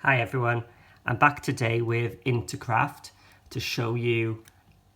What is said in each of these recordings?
Hi everyone, I'm back today with Intercraft to show you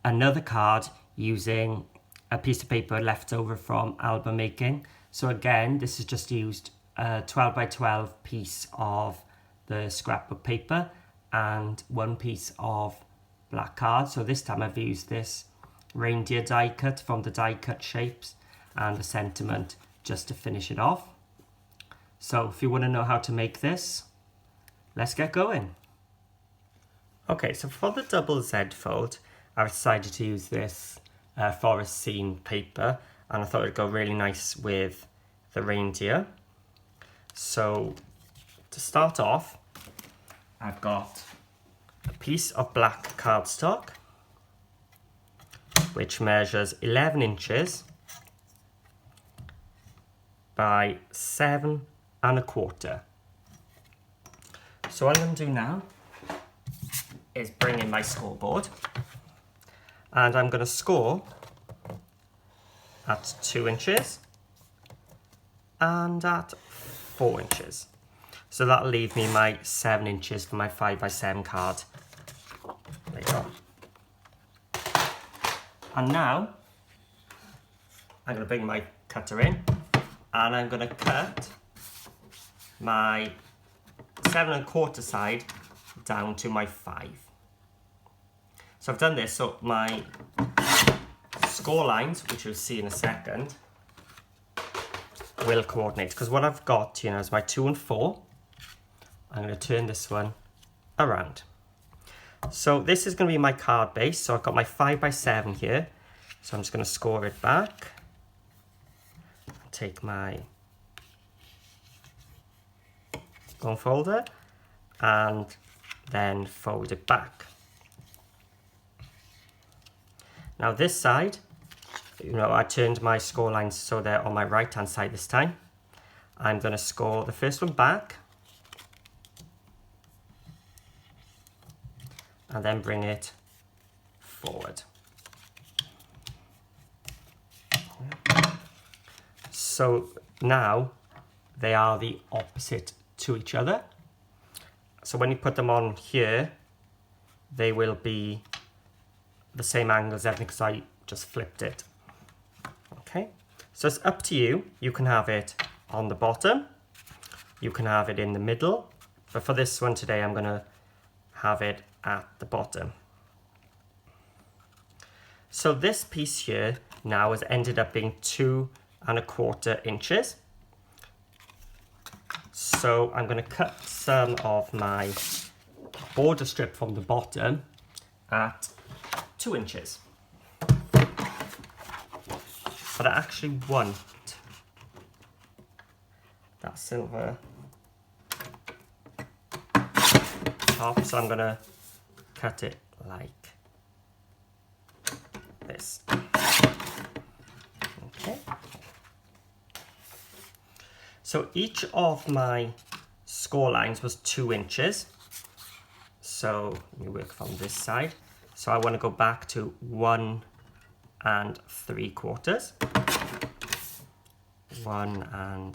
another card using a piece of paper left over from album making. So again, this is just used a 12 by 12 piece of the scrapbook paper and one piece of black card. So this time I've used this reindeer die cut from the die cut shapes and the sentiment just to finish it off. So if you want to know how to make this, let's get going. Okay, so for the double Z fold, I decided to use this forest scene paper, and I thought it would go really nice with the reindeer. So to start off, I've got a piece of black cardstock, which measures 11 inches by 7¼ So what I'm going to do now is bring in my scoreboard, and I'm going to score at 2 inches and at 4 inches. So that'll leave me my 7 inches for my 5 by 7 card later on. And now I'm going to bring my cutter in, and I'm going to cut my 7¼ side down to my 5. So I've done this so my score lines, which you'll see in a second, will coordinate, because what I've got, is my 2 and 4. I'm going to turn this one around. So this is going to be my card base. So I've got my 5 by 7 here. So I'm just going to score it back. Take my bone folder and then fold it back. Now this side, I turned my score lines so they're on my right hand side this time. I'm going to score the first one back and then bring it forward. So now they are the opposite to each other. So when you put them on here, they will be the same angle as everything because I just flipped it. Okay, so it's up to you. You can have it on the bottom, you can have it in the middle, but for this one today I'm going to have it at the bottom. So this piece here now has ended up being 2¼ inches. So I'm going to cut some of my border strip from the bottom at 2 inches. But I actually want that silver top, so I'm going to cut it like this. Okay. So each of my score lines was 2 inches. So let me work from this side. So I want to go back to 1 3/4. 1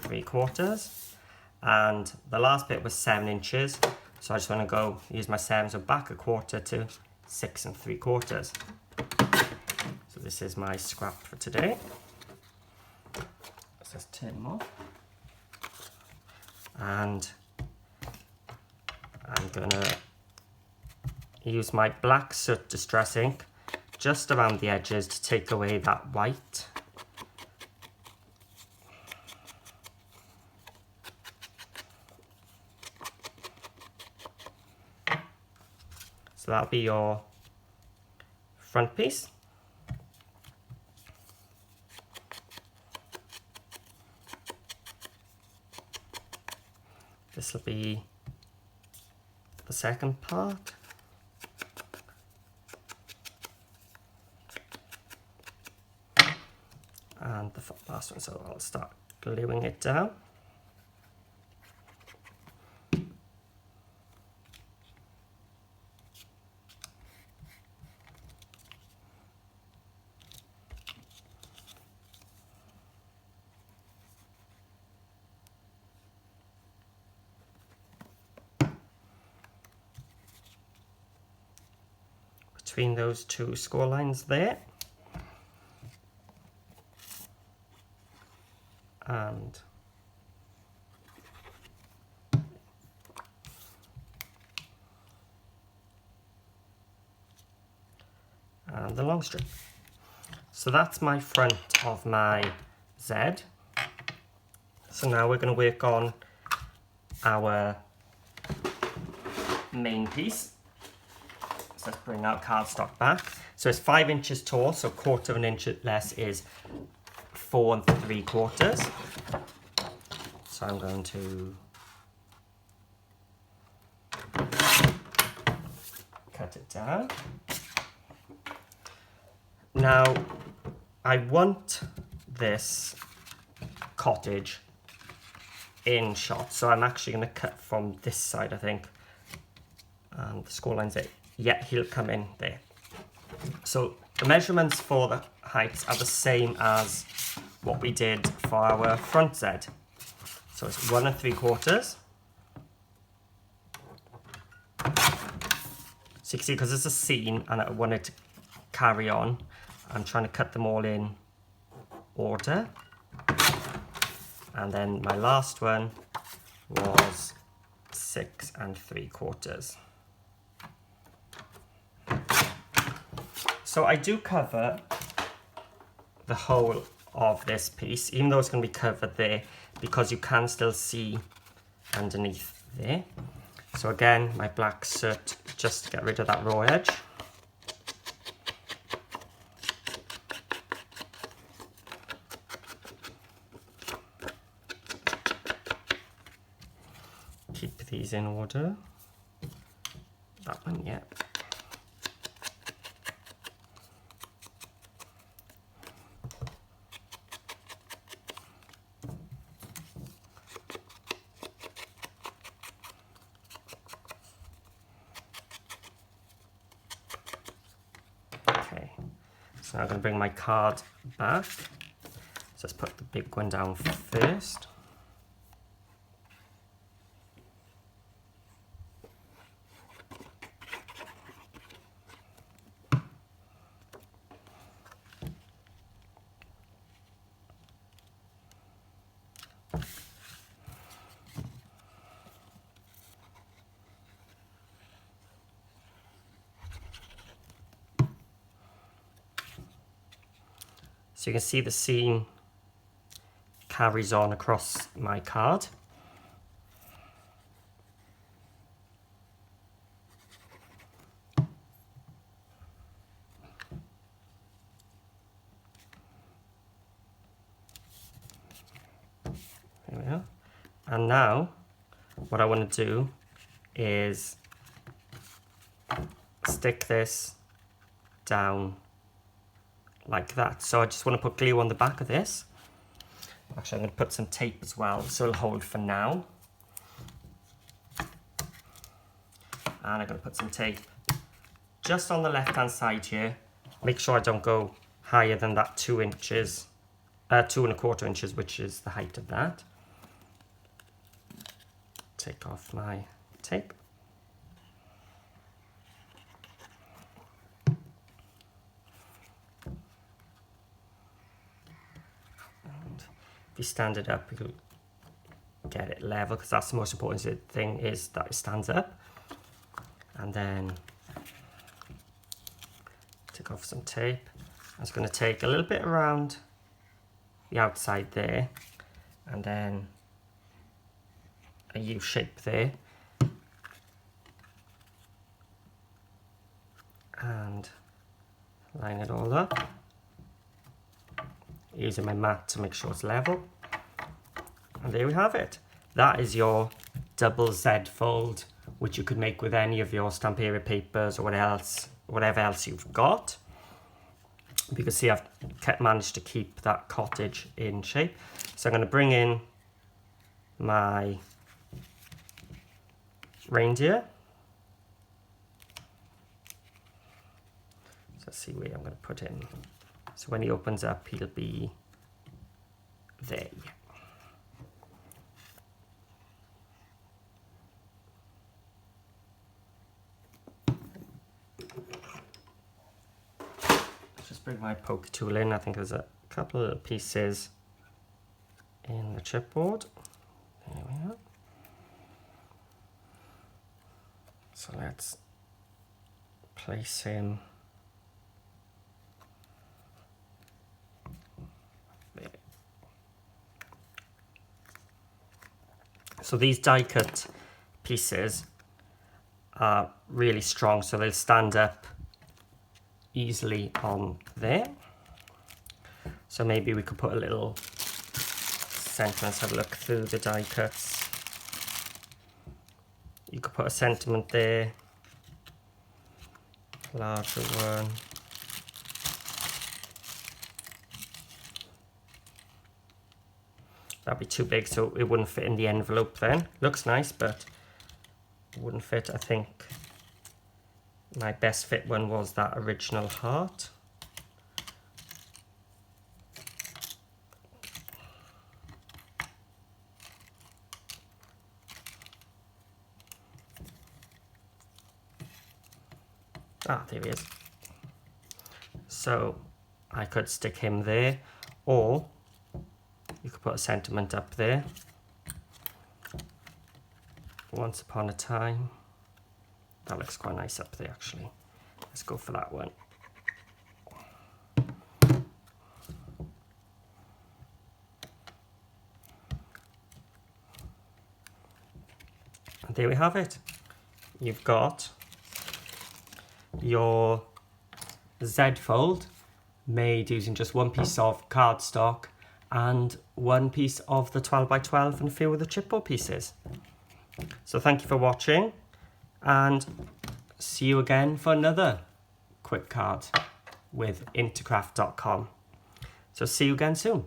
3/4. And the last bit was 7 inches. So I just want to use my 7, so back 1/4 to 6 3/4. So this is my scrap for today. Let's just turn them off. And I'm gonna use my black soot distress ink just around the edges to take away that white. So that'll be your front piece. This will be the second part. And the last one, so I'll start gluing it down. between those two score lines there. And the long strip. So that's my front of my Z. So now we're going to work on our main piece. So let's bring our cardstock back. So it's 5 inches tall, so 1/4 of an inch less is 4 3/4. So I'm going to cut it down. Now, I want this cottage in shot, so I'm actually going to cut from this side, I think. And the score line's there. Yeah, he'll come in there. So the measurements for the heights are the same as what we did for our front Z. So it's 1 3/4. So you can see, because it's a seam and I want it to carry on, I'm trying to cut them all in order. And then my last one was 6 3/4. So I do cover the whole of this piece, even though it's going to be covered there, because you can still see underneath there. So again, my black soot, just to get rid of that raw edge. Keep these in order. That one, yeah. Okay, so I'm going to bring my card back. So let's put the big one down first. So you can see the seam carries on across my card. There we are. And now what I want to do is stick this down like that. So I just want to put glue on the back of this. Actually, I'm going to put some tape as well, so it'll hold for now. And I'm going to put some tape just on the left hand side here. Make sure I don't go higher than that 2 inches, 2 1/4 inches, which is the height of that. Take off my tape. If you stand it up, you'll get it level, because that's the most important thing, is that it stands up. And then take off some tape. I was going to take a little bit around the outside there, and then a U shape there. And line it all up. Using my mat to make sure it's level. And there we have it. That is your double Z fold, which you could make with any of your Stamperia papers or whatever else you've got. You can see I've managed to keep that cottage in shape. So I'm going to bring in my reindeer. So let's see where I'm going to put him. So when he opens up, he'll be there. Just bring my poker tool in. I think there's a couple of little pieces in the chipboard. There we are. So let's place him there. So these die cut pieces are really strong, so they'll stand up easily on there. So maybe we could put a little sentiment. Let's have a look through the die cuts. You could put a sentiment there, larger one. That'd be too big, so it wouldn't fit in the envelope then. Looks nice, but it wouldn't fit. I think my best fit one was that original heart. Ah, there he is. So I could stick him there, or you could put a sentiment up there. Once upon a time. That looks quite nice up there, actually. Let's go for that one. And there we have it. You've got your Z fold made using just one piece of cardstock and one piece of the 12 by 12 and a few of the chipboard pieces. So thank you for watching, and see you again for another quick card with Intercraft.com. So see you again soon.